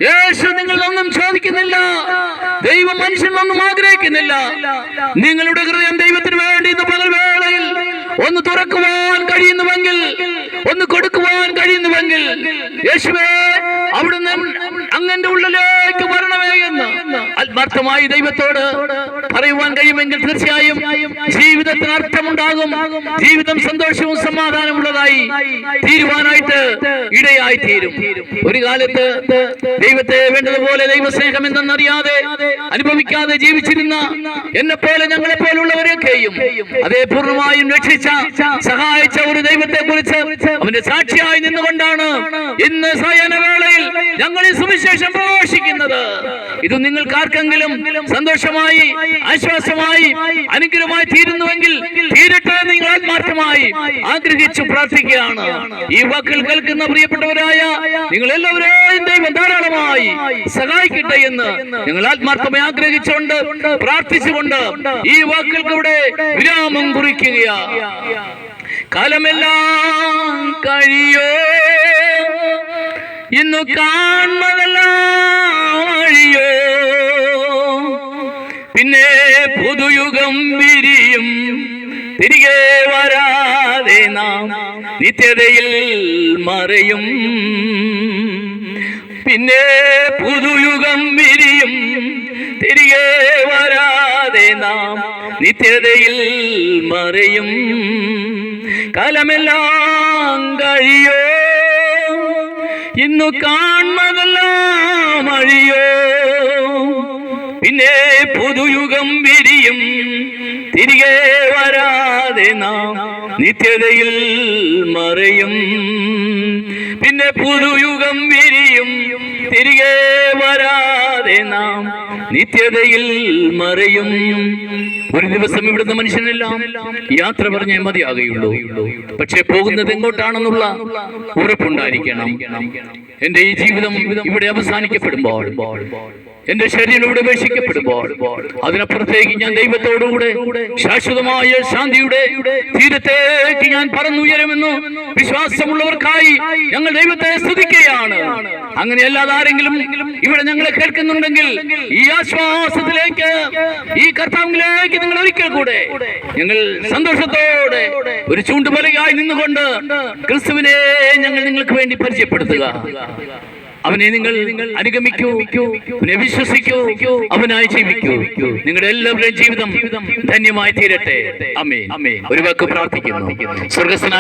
യേശു നിങ്ങളൊന്നും ചോദിക്കുന്നില്ല, ദൈവം മനുഷ്യനൊന്നും ആഗ്രഹിക്കുന്നില്ല. നിങ്ങളുടെ ഹൃദയം ദൈവത്തിന് വേണ്ടി ഇന്ന് പകൽവേളയിൽ ഒന്ന് തുറക്കുവാൻ കഴിയുന്നുവെങ്കിൽ, ഒന്ന് കൊടുക്കുവാൻ കഴിയുന്നുവെങ്കിൽ, യേശുവേ അവിടുന്ന് അങ്ങന്റെ ഉള്ളിലേക്ക് വരണമേ എന്ന് ആത്മാർത്ഥമായി ദൈവത്തോട് പറയുവാൻ കഴിയുമെങ്കിൽ തീർച്ചയായും ജീവിതത്തിന് അർത്ഥമുണ്ടാകും. ജീവിതം സന്തോഷവും സമാധാനമുള്ളതായി തീരുവാനായിട്ട് ഇടയായി തീരും. ഒരു കാലത്ത് ദൈവത്തെ വേണ്ടതുപോലെ ദൈവസ്നേഹം എന്തെന്നറിയാതെ അനുഭവിക്കാതെ ജീവിച്ചിരുന്ന എന്നെ പോലെ ഞങ്ങളെ പോലുള്ളവരെയൊക്കെയും അതേ പൂർണ്ണമായും രക്ഷിച്ച സഹായിച്ച ഒരു ദൈവത്തെ കുറിച്ച് അവന്റെ സാക്ഷിയായി നിന്നുകൊണ്ടാണ് ഇന്ന് സായാഹ്നവേളയിൽ ഞങ്ങൾ ഈ സുവിശേഷം പ്രഘോഷിക്കുന്നത്. ഇത് നിങ്ങൾക്ക് ആർക്കെങ്കിലും സന്തോഷമായി, ആശ്വാസമായി, അനുഗ്രഹമായി തീരുന്നുവെങ്കിൽ തീരട്ടെ നിങ്ങൾ ആത്മാർത്ഥമായി ആഗ്രഹിച്ചു പ്രാർത്ഥിക്കുകയാണ്. ഈ വാക്കുകൾ കേൾക്കുന്ന പ്രിയപ്പെട്ടവരായ നിങ്ങൾ എല്ലാവരെയും ദൈവം ധാരാളമായി സഹായിക്കട്ടെ എന്ന് ഞങ്ങൾ ആത്മാർത്ഥമായി ആഗ്രഹിച്ചുകൊണ്ട് പ്രാർത്ഥിച്ചുകൊണ്ട് ഈ വാക്കുകൾക്ക് ഇവിടെ വിരാമം കുറിക്കുകയാണ്. കാലമെല്ലാം കഴിയോ, ഇന്നു കാണുന്നതെല്ലാം അഴിയോ, പിന്നെ പുതുയുഗം വിരിയും, തിരികെ വരാതെ നാം നിത്യതയിൽ മറയും. പിന്നെ പുതുയുഗം വിരിയും, തിരികെ വരാതെ നാം നിത്യതയിൽ മറയും. കാലമെല്ലാം കഴിയോ, ഇന്നു കാണുന്നതെല്ലാം അഴിയോ, പിന്നെ പുതുയുഗം വിരിയും, തിരികെ വരാതെ നാം നിത്യതയിൽ മറയും. പിന്നെ പുതുയുഗം വിരിയും, തിരികെ വരാതെ നാം നിത്യതയിൽ മറയും. ഒരു ദിവസം ഇവിടുന്ന് മനുഷ്യനെല്ലാം യാത്ര പറഞ്ഞേ മതിയാകുകയുള്ളൂ. പക്ഷെ പോകുന്നത് എങ്ങോട്ടാണെന്നുള്ള ഉറപ്പുണ്ടായിരിക്കണം. എന്റെ ഈ ജീവിതം ഇവിടെ അവസാനിക്കപ്പെടുമ്പോൾ, എന്റെ ശരീരം ഇവിടെ ഉപേക്ഷിക്കപ്പെടുമ്പോൾ, അതിനപ്പുറത്തേക്ക് ഞാൻ ദൈവത്തോടുകൂടെ ശാശ്വതമായ ശാന്തിയുടെ തീരത്തേക്ക് ഞാൻ പറന്നുയരുമെന്ന് വിശ്വാസമുള്ളവർക്കായി ഞങ്ങൾ ദൈവത്തെ സ്തുതിക്കുകയാണ്. അങ്ങനെയല്ലാതെ ആരെങ്കിലും ഇവിടെ ഞങ്ങളെ കേൾക്കുന്നുണ്ടെങ്കിൽ ഈ ആശ്വാസത്തിലേക്ക്, ഈ കർത്താവിലേക്ക് നിങ്ങൾ ഒരിക്കൽ കൂടെ ഞങ്ങൾ സന്തോഷത്തോടെ ഒരു ചൂണ്ടുമലയായി നിന്നുകൊണ്ട് ക്രിസ്തുവിനെ ഞങ്ങൾ നിങ്ങൾക്ക് വേണ്ടി പരിചയപ്പെടുത്തുക. അവനെ നിങ്ങൾ അനുഗമിക്കൂ, അവനെ വിശ്വസിക്കൂ, അവനായി ജീവിക്കൂ. നിങ്ങളുടെ എല്ലാവരുടെയും ജീവിതം ധന്യമായി തീരട്ടെ. ആമേൻ. ഒരു വാക്ക് പ്രാർത്ഥിക്കുന്നു. സ്വർഗ്ഗസ്ഥനായ